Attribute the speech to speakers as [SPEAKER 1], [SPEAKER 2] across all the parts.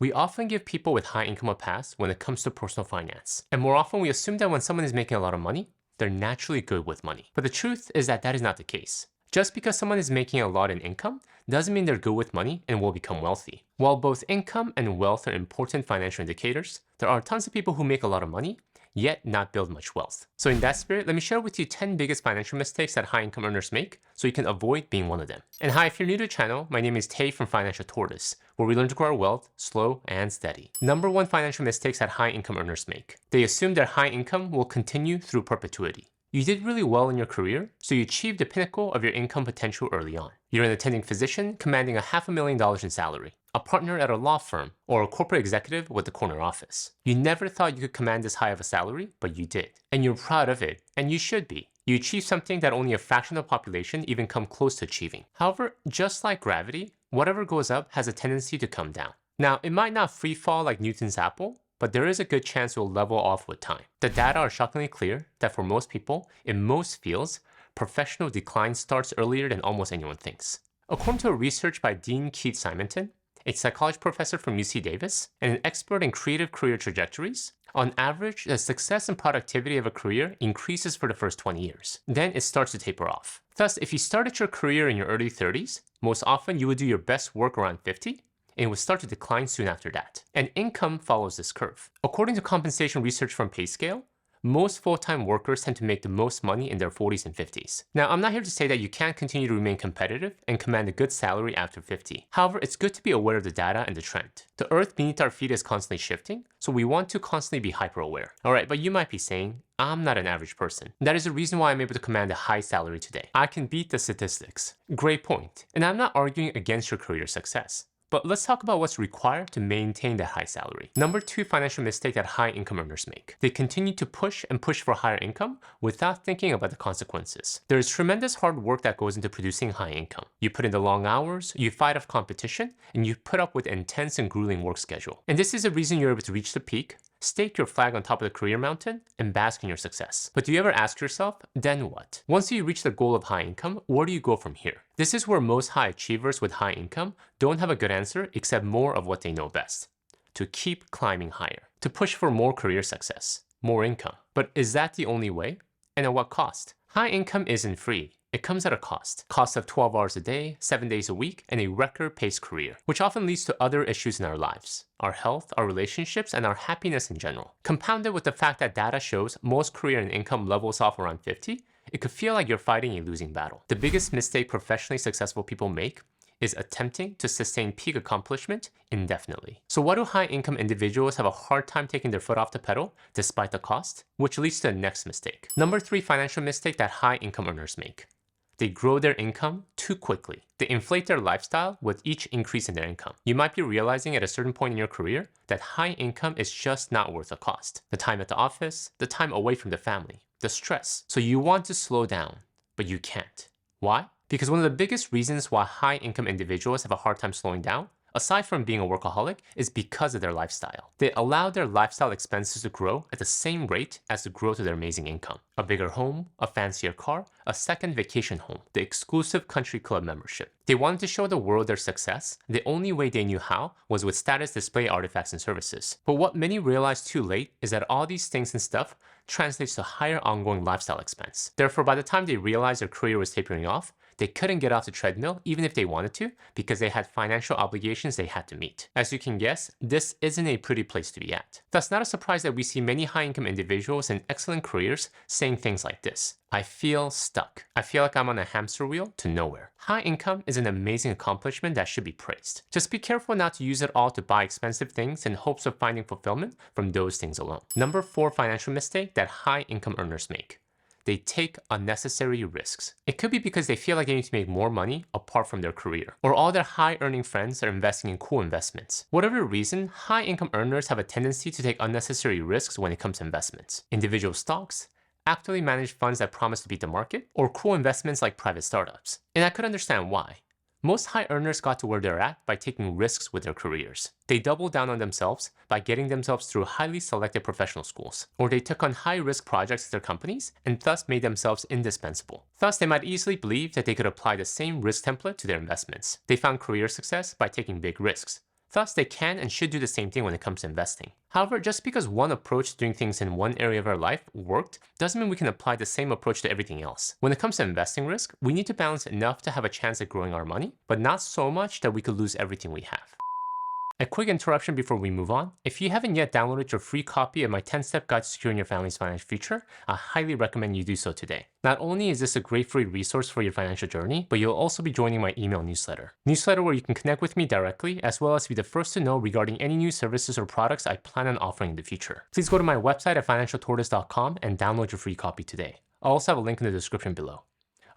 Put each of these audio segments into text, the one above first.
[SPEAKER 1] We often give people with high income a pass when it comes to personal finance. And more often, we assume that when someone is making a lot of money, they're naturally good with money. But the truth is that that is not the case. Just because someone is making a lot in income doesn't mean they're good with money and will become wealthy. While both income and wealth are important financial indicators, there are tons of people who make a lot of money yet not build much wealth. So in that spirit, let me share with you 10 biggest financial mistakes that high income earners make so you can avoid being one of them. And hi, if you're new to the channel, my name is Tay from Financial Tortoise, where we learn to grow our wealth slow and steady. Number one financial mistakes that high income earners make. They assume their high income will continue through perpetuity. You did really well in your career, so you achieved the pinnacle of your income potential early on. You're an attending physician commanding $500,000 in salary, a partner at a law firm, or a corporate executive with a corner office. You never thought you could command this high of a salary, but you did. And you're proud of it, and you should be. You achieved something that only a fraction of the population even come close to achieving. However, just like gravity, whatever goes up has a tendency to come down. Now, it might not free fall like Newton's apple, but there is a good chance it will level off with time. The data are shockingly clear that for most people, in most fields, professional decline starts earlier than almost anyone thinks. According to a research by Dean Keith Simonton, a psychology professor from UC Davis, and an expert in creative career trajectories, on average, the success and productivity of a career increases for the first 20 years. Then it starts to taper off. Thus, if you started your career in your early 30s, most often you would do your best work around 50, and it would start to decline soon after that. And income follows this curve. According to compensation research from PayScale, most full-time workers tend to make the most money in their 40s and 50s. Now, I'm not here to say that you can't continue to remain competitive and command a good salary after 50. However, it's good to be aware of the data and the trend. The earth beneath our feet is constantly shifting, so we want to constantly be hyper-aware. Alright, but you might be saying, I'm not an average person. That is the reason why I'm able to command a high salary today. I can beat the statistics. Great point. And I'm not arguing against your career success. But let's talk about what's required to maintain that high salary. Number two financial mistake that high income earners make. They continue to push and push for higher income without thinking about the consequences. There is tremendous hard work that goes into producing high income. You put in the long hours, you fight off competition, and you put up with intense and grueling work schedule. And this is the reason you're able to reach the peak, stake your flag on top of the career mountain, and bask in your success. But do you ever ask yourself, then what? Once you reach the goal of high income, where do you go from here? This is where most high achievers with high income don't have a good answer except more of what they know best. To keep climbing higher. To push for more career success. More income. But is that the only way? And at what cost? High income isn't free. It comes at a cost. Cost of 12 hours a day, 7 days a week, and a record-paced career, which often leads to other issues in our lives. Our health, our relationships, and our happiness in general. Compounded with the fact that data shows most career and income levels off around 50, it could feel like you're fighting a losing battle. The biggest mistake professionally successful people make is attempting to sustain peak accomplishment indefinitely. So why do high-income individuals have a hard time taking their foot off the pedal despite the cost? Which leads to the next mistake. Number three financial mistake that high-income earners make. They grow their income too quickly. They inflate their lifestyle with each increase in their income. You might be realizing at a certain point in your career that high income is just not worth the cost. The time at the office, the time away from the family, the stress. So you want to slow down, but you can't. Why? Because one of the biggest reasons why high income individuals have a hard time slowing down, aside from being a workaholic, is because of their lifestyle. They allow their lifestyle expenses to grow at the same rate as the growth of their amazing income. A bigger home, a fancier car, a second vacation home, the exclusive country club membership. They wanted to show the world their success. The only way they knew how was with status display artifacts and services. But what many realized too late is that all these things and stuff translates to higher ongoing lifestyle expense. Therefore, by the time they realized their career was tapering off, they couldn't get off the treadmill even if they wanted to because they had financial obligations they had to meet. As you can guess, this isn't a pretty place to be at. Thus, not a surprise that we see many high-income individuals in excellent careers saying things like this. I feel stuck. I feel like I'm on a hamster wheel to nowhere. High income is an amazing accomplishment that should be praised. Just be careful not to use it all to buy expensive things in hopes of finding fulfillment from those things alone. Number four financial mistake that high-income earners make. They take unnecessary risks. It could be because they feel like they need to make more money apart from their career, or all their high-earning friends are investing in cool investments. Whatever the reason, high-income earners have a tendency to take unnecessary risks when it comes to investments. Individual stocks, actively managed funds that promise to beat the market, or cool investments like private startups. And I could understand why. Most high earners got to where they're at by taking risks with their careers. They doubled down on themselves by getting themselves through highly selected professional schools, or they took on high-risk projects at their companies and thus made themselves indispensable. Thus, they might easily believe that they could apply the same risk template to their investments. They found career success by taking big risks, Thus, they can and should do the same thing when it comes to investing. However, just because one approach to doing things in one area of our life worked, doesn't mean we can apply the same approach to everything else. When it comes to investing risk, we need to balance enough to have a chance at growing our money, but not so much that we could lose everything we have. A quick interruption before we move on. If you haven't yet downloaded your free copy of my 10-step guide to securing your family's financial future, I highly recommend you do so today. Not only is this a great free resource for your financial journey, but you'll also be joining my email newsletter. Newsletter where you can connect with me directly, as well as be the first to know regarding any new services or products I plan on offering in the future. Please go to my website at financialtortoise.com and download your free copy today. I'll also have a link in the description below.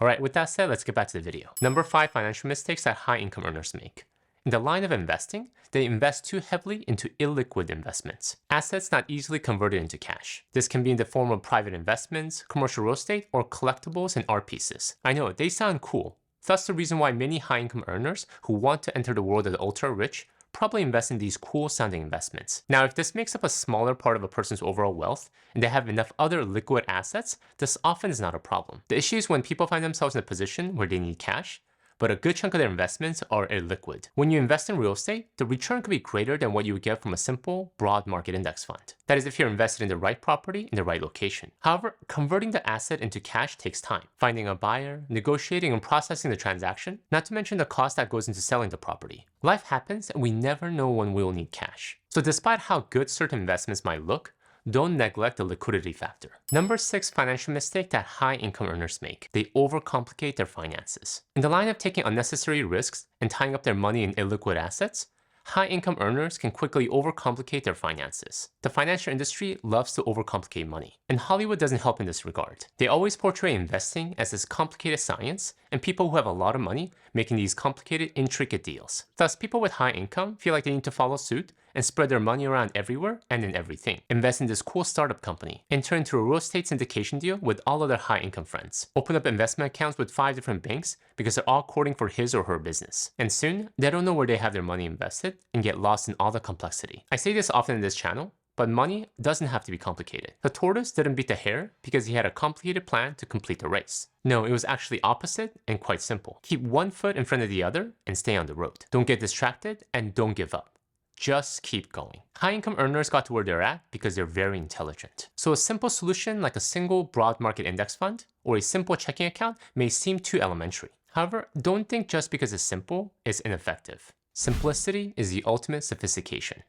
[SPEAKER 1] Alright, with that said, let's get back to the video. Number 5 financial mistakes that high income earners make. In the line of investing, they invest too heavily into illiquid investments, assets not easily converted into cash. This can be in the form of private investments, commercial real estate, or collectibles and art pieces. I know, they sound cool. Thus the reason why many high-income earners who want to enter the world of the ultra-rich probably invest in these cool-sounding investments. Now, if this makes up a smaller part of a person's overall wealth, and they have enough other liquid assets, this often is not a problem. The issue is when people find themselves in a position where they need cash, but a good chunk of their investments are illiquid. When you invest in real estate, the return could be greater than what you would get from a simple, broad market index fund. That is if you're invested in the right property in the right location. However, converting the asset into cash takes time. Finding a buyer, negotiating and processing the transaction, not to mention the cost that goes into selling the property. Life happens and we never know when we will need cash. So despite how good certain investments might look, don't neglect the liquidity factor. Number 6 financial mistake that high income earners make. They overcomplicate their finances. In the line of taking unnecessary risks and tying up their money in illiquid assets, high income earners can quickly overcomplicate their finances. The financial industry loves to overcomplicate money, and Hollywood doesn't help in this regard. They always portray investing as this complicated science, and people who have a lot of money making these complicated, intricate deals. Thus, people with high income feel like they need to follow suit and spread their money around everywhere and in everything. Invest in this cool startup company, enter into a real estate syndication deal with all of their high income friends, open up investment accounts with 5 different banks because they're all courting for his or her business. And soon, they don't know where they have their money invested and get lost in all the complexity. I say this often in this channel, but money doesn't have to be complicated. The tortoise didn't beat the hare because he had a complicated plan to complete the race. No, it was actually opposite and quite simple. Keep one foot in front of the other and stay on the road. Don't get distracted and don't give up. Just keep going. High-income earners got to where they're at because they're very intelligent. So a simple solution like a single broad market index fund or a simple checking account may seem too elementary. However, don't think just because it's simple, it's ineffective. Simplicity is the ultimate sophistication.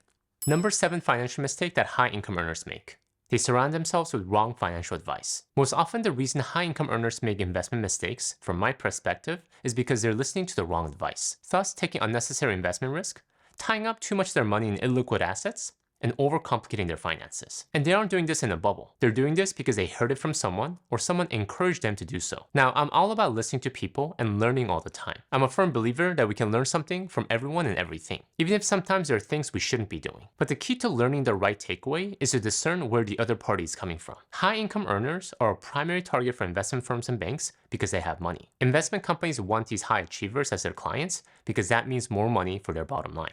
[SPEAKER 1] Number 7 financial mistake that high-income earners make. They surround themselves with wrong financial advice. Most often, the reason high-income earners make investment mistakes, from my perspective, is because they're listening to the wrong advice, thus taking unnecessary investment risk, tying up too much of their money in illiquid assets, and overcomplicating their finances. And they aren't doing this in a bubble. They're doing this because they heard it from someone or someone encouraged them to do so. Now, I'm all about listening to people and learning all the time. I'm a firm believer that we can learn something from everyone and everything, even if sometimes there are things we shouldn't be doing. But the key to learning the right takeaway is to discern where the other party is coming from. High-income earners are a primary target for investment firms and banks because they have money. Investment companies want these high achievers as their clients because that means more money for their bottom line.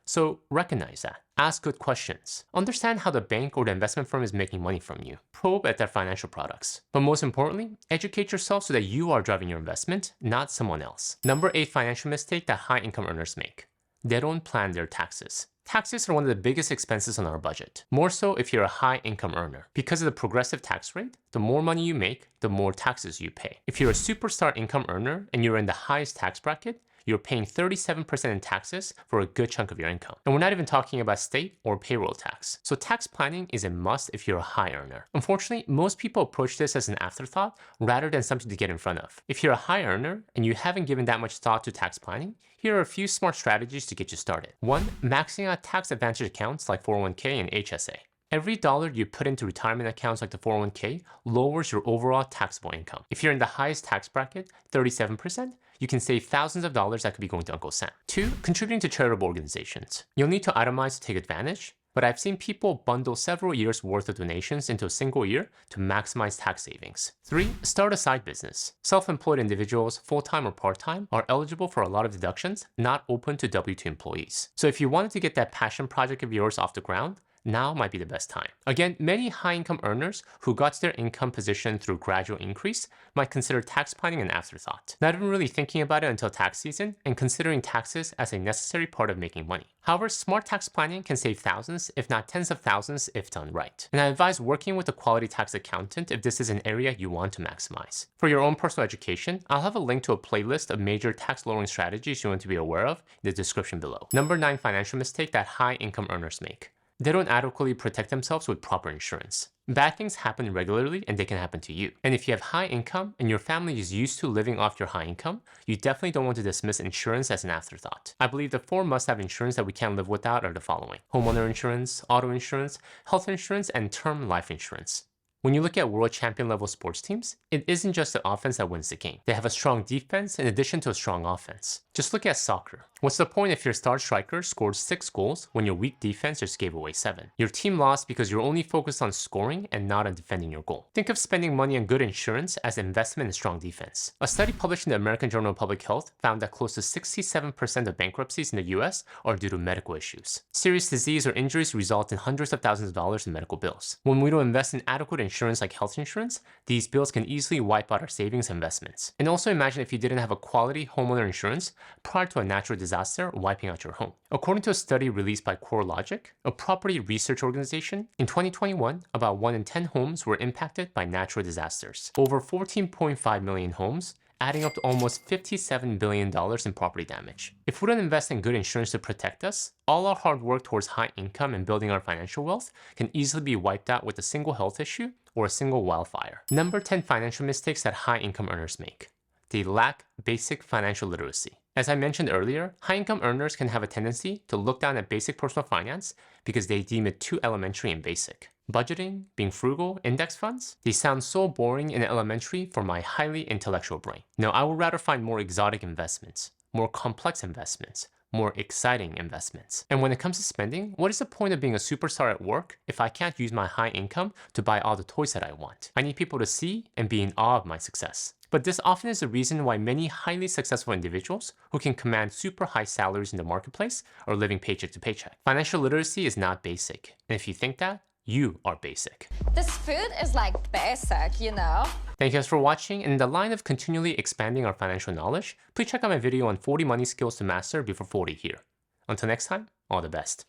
[SPEAKER 1] So recognize that. Ask good questions. Understand how the bank or the investment firm is making money from you. Probe at their financial products. But most importantly, educate yourself so that you are driving your investment, not someone else. Number 8 financial mistake that high income earners make. They don't plan their taxes. Taxes are one of the biggest expenses on our budget, more so if you're a high income earner. Because of the progressive tax rate, the more money you make, the more taxes you pay. If you're a superstar income earner and you're in the highest tax bracket, you're paying 37% in taxes for a good chunk of your income. And we're not even talking about state or payroll tax. So tax planning is a must if you're a high earner. Unfortunately, most people approach this as an afterthought rather than something to get in front of. If you're a high earner and you haven't given that much thought to tax planning, here are a few smart strategies to get you started. 1. Maxing out tax advantage accounts like 401k and HSA. Every dollar you put into retirement accounts like the 401k lowers your overall taxable income. If you're in the highest tax bracket, 37%, you can save thousands of dollars that could be going to Uncle Sam. 2. Contributing to charitable organizations. You'll need to itemize to take advantage, but I've seen people bundle several years worth of donations into a single year to maximize tax savings. 3. Start a side business. Self-employed individuals, full-time or part-time, are eligible for a lot of deductions not open to W-2 employees. So if you wanted to get that passion project of yours off the ground, now might be the best time. Again, many high-income earners who got to their income position through gradual increase might consider tax planning an afterthought, not even really thinking about it until tax season and considering taxes as a necessary part of making money. However, smart tax planning can save thousands, if not tens of thousands, if done right. And I advise working with a quality tax accountant if this is an area you want to maximize. For your own personal education, I'll have a link to a playlist of major tax lowering strategies you want to be aware of in the description below. Number 9 financial mistake that high-income earners make. They don't adequately protect themselves with proper insurance. Bad things happen regularly and they can happen to you. And if you have high income and your family is used to living off your high income, you definitely don't want to dismiss insurance as an afterthought. I believe the 4 must-have insurance that we can't live without are the following: homeowner insurance, auto insurance, health insurance, and term life insurance. When you look at world champion level sports teams, it isn't just the offense that wins the game. They have a strong defense in addition to a strong offense. Just look at soccer. What's the point if your star striker scored 6 goals when your weak defense just gave away 7? Your team lost because you're only focused on scoring and not on defending your goal. Think of spending money on good insurance as an investment in strong defense. A study published in the American Journal of Public Health found that close to 67% of bankruptcies in the US are due to medical issues. Serious disease or injuries result in hundreds of thousands of dollars in medical bills. When we don't invest in adequate insurance like health insurance, these bills can easily wipe out our savings and investments. And also imagine if you didn't have a quality homeowner insurance prior to a natural disaster wiping out your home. According to a study released by CoreLogic, a property research organization, in 2021, about 1 in 10 homes were impacted by natural disasters. Over 14.5 million homes, adding up to almost $57 billion in property damage. If we don't invest in good insurance to protect us, all our hard work towards high income and building our financial wealth can easily be wiped out with a single health issue or a single wildfire. Number 10 financial mistakes that high income earners make. They lack basic financial literacy. As I mentioned earlier, high-income earners can have a tendency to look down at basic personal finance because they deem it too elementary and basic. Budgeting, being frugal, index funds, they sound so boring and elementary for my highly intellectual brain. No, I would rather find more exotic investments, more complex investments, more exciting investments. And when it comes to spending, what is the point of being a superstar at work if I can't use my high income to buy all the toys that I want? I need people to see and be in awe of my success. But this often is the reason why many highly successful individuals who can command super high salaries in the marketplace are living paycheck to paycheck. Financial literacy is not basic. And if you think that, you are basic.
[SPEAKER 2] This food is like basic, you know?
[SPEAKER 1] Thank you guys for watching. And in the line of continually expanding our financial knowledge, please check out my video on 40 money skills to master before 40 here. Until next time, all the best.